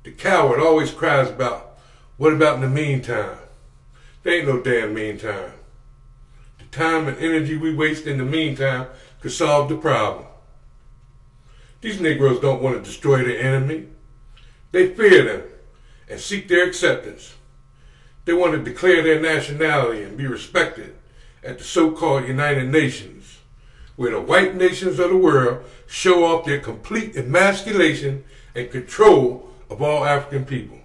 The coward always cries about, what about in the meantime? There ain't no damn meantime. The time and energy we waste in the meantime could solve the problem. These Negroes don't want to destroy their enemy. They fear them and seek their acceptance. They want to declare their nationality and be respected at the so-called United Nations, where the white nations of the world show off their complete emasculation and control of all African people.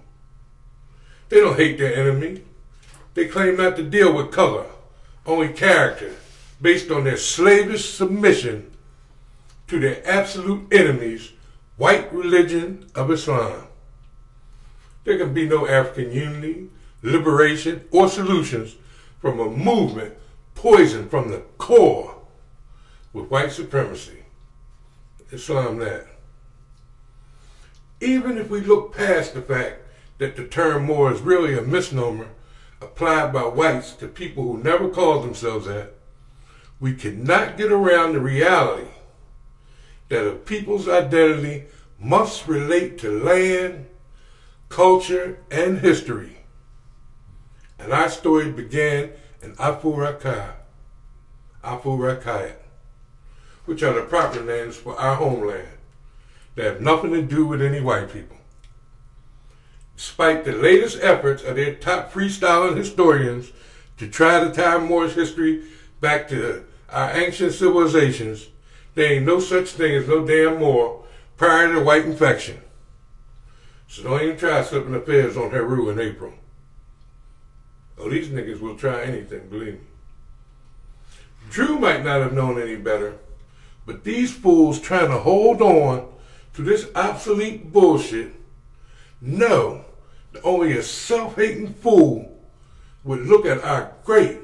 They don't hate their enemy. They claim not to deal with color, only character, based on their slavish submission to their absolute enemies, white religion of Islam. There can be no African unity, liberation, or solutions from a movement poisoned from the core with white supremacy. Islam that. Even if we look past the fact that the term Moor is really a misnomer applied by whites to people who never called themselves that, we cannot get around the reality that a people's identity must relate to land, culture, and history. And our story began in Afro-Rakayat, which are the proper names for our homeland. They have nothing to do with any white people. Despite the latest efforts of their top freestyling historians to try to tie Moorish history back to our ancient civilizations, there ain't no such thing as no damn Moor prior to white infection. So don't even try slipping the feds on Heru in April. Oh, these niggas will try anything, believe me. Drew might not have known any better, but these fools trying to hold on to this obsolete bullshit know that only a self-hating fool would look at our great,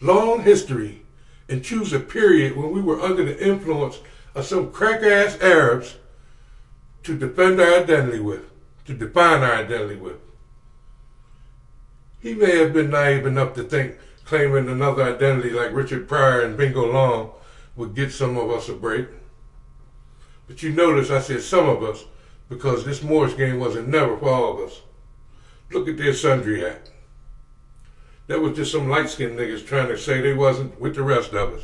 long history and choose a period when we were under the influence of some crack-ass Arabs to defend our identity with, to define our identity with. He may have been naive enough to think claiming another identity like Richard Pryor and Bingo Long would get some of us a break. But you notice I said some of us because this Moorish game wasn't never for all of us. Look at their Sundry Act. That was just some light-skinned niggas trying to say they wasn't with the rest of us.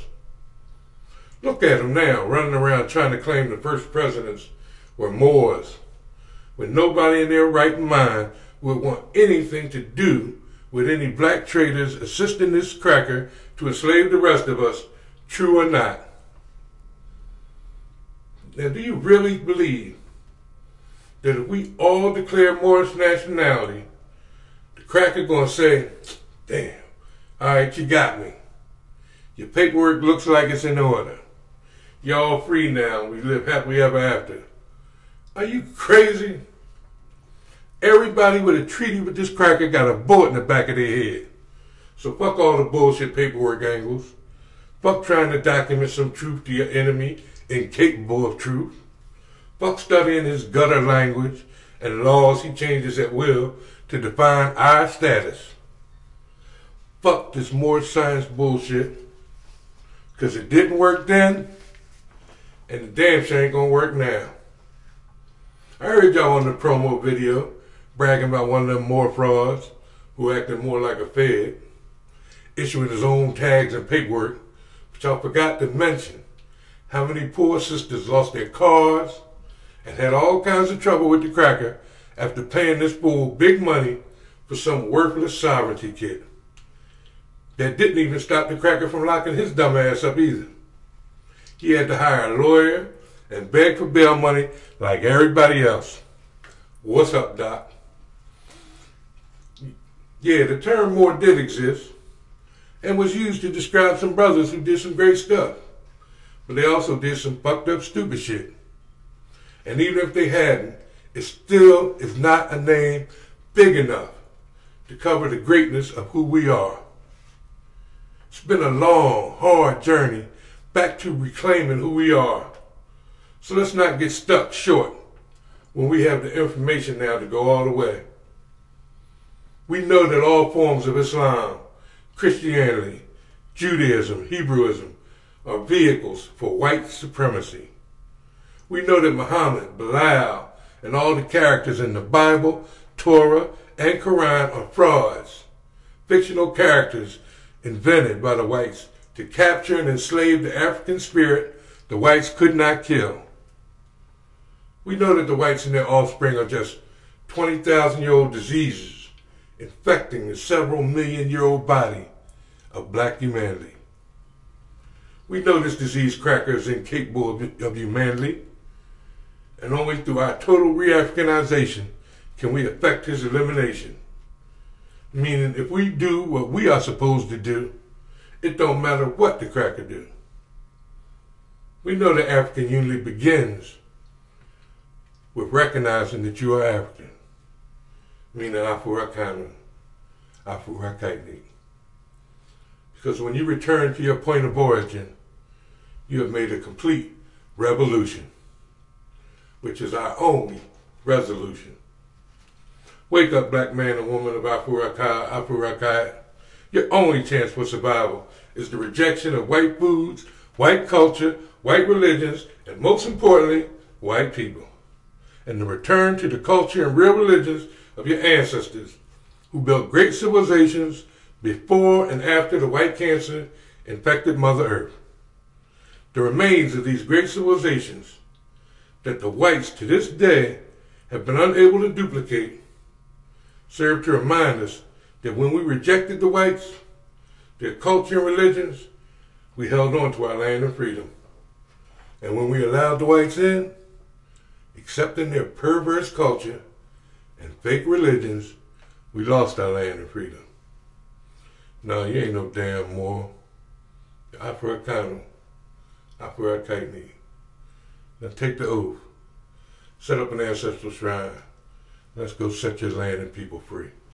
Look at them now, running around trying to claim the first presidents were Moors, when nobody in their right mind would want anything to do with any black traders assisting this cracker to enslave the rest of us, true or not. Now, do you really believe that if we all declare Moorish nationality, the cracker gonna say, damn, all right, you got me. Your paperwork looks like it's in order. Y'all free now, we live happily ever after. Are you crazy? Everybody with a treaty with this cracker got a bullet in the back of their head. So fuck all the bullshit paperwork angles. Fuck trying to document some truth to your enemy incapable of truth. Fuck studying his gutter language and laws he changes at will to define our status. Fuck this more science bullshit, because it didn't work then, and the damn sure ain't gonna work now. I heard y'all on the promo video bragging about one of them Moor frauds who acted more like a Fed, issuing his own tags and paperwork, but y'all forgot to mention how many poor sisters lost their cars and had all kinds of trouble with the cracker after paying this fool big money for some worthless sovereignty kit. That didn't even stop the cracker from locking his dumb ass up either. He had to hire a lawyer and beg for bail money like everybody else. What's up, Doc? Yeah, the term Moor did exist and was used to describe some brothers who did some great stuff. But they also did some fucked up stupid shit. And even if they hadn't, it still is not a name big enough to cover the greatness of who we are. It's been a long, hard journey back to reclaiming who we are. So let's not get stuck short when we have the information now to go all the way. We know that all forms of Islam, Christianity, Judaism, Hebrewism are vehicles for white supremacy. We know that Muhammad, Bilal, and all the characters in the Bible, Torah, and Quran are frauds, fictional characters invented by the whites to capture and enslave the African spirit the whites could not kill. We know that the whites and their offspring are just 20,000-year-old diseases infecting the several million-year-old body of black humanity. We know this disease cracker is incapable of humanity, and only through our total re-Africanization can we effect his elimination. Meaning, if we do what we are supposed to do, it don't matter what the cracker do. We know that African unity begins with recognizing that you are African, meaning Afro-American, Afro-American. Because when you return to your point of origin, you have made a complete revolution, which is our only resolution. Wake up, black man and woman of Afro-American. Your only chance for survival is the rejection of white foods, white culture, white religions, and most importantly, white people. And the return to the culture and real religions of your ancestors who built great civilizations before and after the white cancer infected Mother Earth. The remains of these great civilizations that the whites to this day have been unable to duplicate serve to remind us that when we rejected the whites, their culture and religions, we held on to our land and freedom. And when we allowed the whites in, accepting their perverse culture and fake religions, we lost our land and freedom. No, you ain't no damn Moor. You're Afro-American. Afro-American. Now take the oath. Set up an ancestral shrine. Let's go set your land and people free.